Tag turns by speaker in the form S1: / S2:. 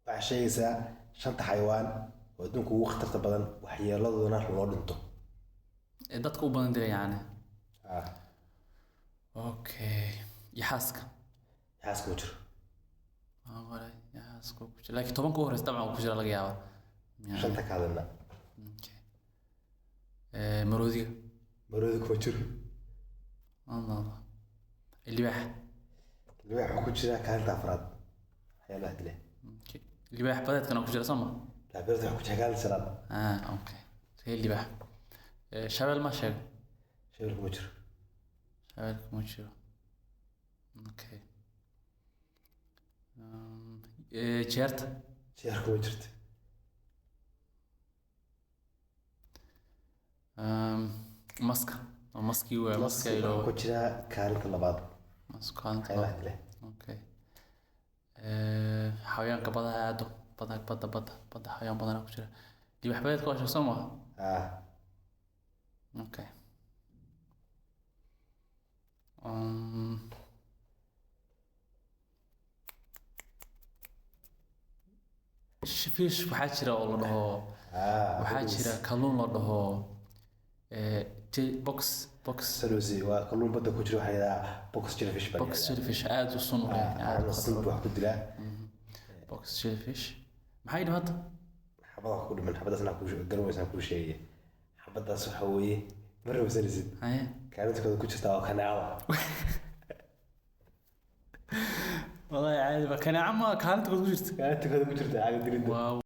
S1: وعشيسا شنطة حيوان ودونك وقت بدن وحيالله نار لو دنتو
S2: dadka u badan dilay yani
S1: اه
S2: okay yaxaaska
S1: حاسك وجر
S2: wala yaxaaska ku jira laakiin 10 ku horeysa dabcan ku jira laga yaabo
S1: شنطة كادنا
S2: okay maroodiga
S1: مرودك وجر
S2: الله اللباح
S1: اللي واحد كوجرا كانت افراد حيالله دله
S2: okay اللباح badeedkana ku jira sama
S1: لا بيرد واحد كوجرا كان سلام
S2: okay هي اللباح shabeel ma sheego
S1: شبل وجر
S2: shabeelka ma jiro okay jeerta
S1: شيخ وجرت
S2: maska maskii waa maska ilo
S1: كوجرا كانت لبعض
S2: maskaanta
S1: حيالله دله
S2: okay xayawaanka badaha aado bada xayawaan badan ku jira libaax badeedka waa sheegsan ma
S1: اه
S2: okay fish waxaa jira oo la dhaho waxaa jira kalluun la dhaho box
S1: سلوزي وكلهم بدك كوجرا حيدا بوكس جيلفيش
S2: box jellyfish aad u sun u leh
S1: aad صنب واحد كدلا
S2: box jellyfish maxay dhahata
S1: حبضها كل من حبضها سنة كل قالوا كل شيء حبضها صحوي مرة وسلسل
S2: haya
S1: كانت كذا كوجرا وكان عاوة
S2: والله عادي كان عم كانت ku jirta
S1: كانت كذا كوجرا عادي
S2: waaw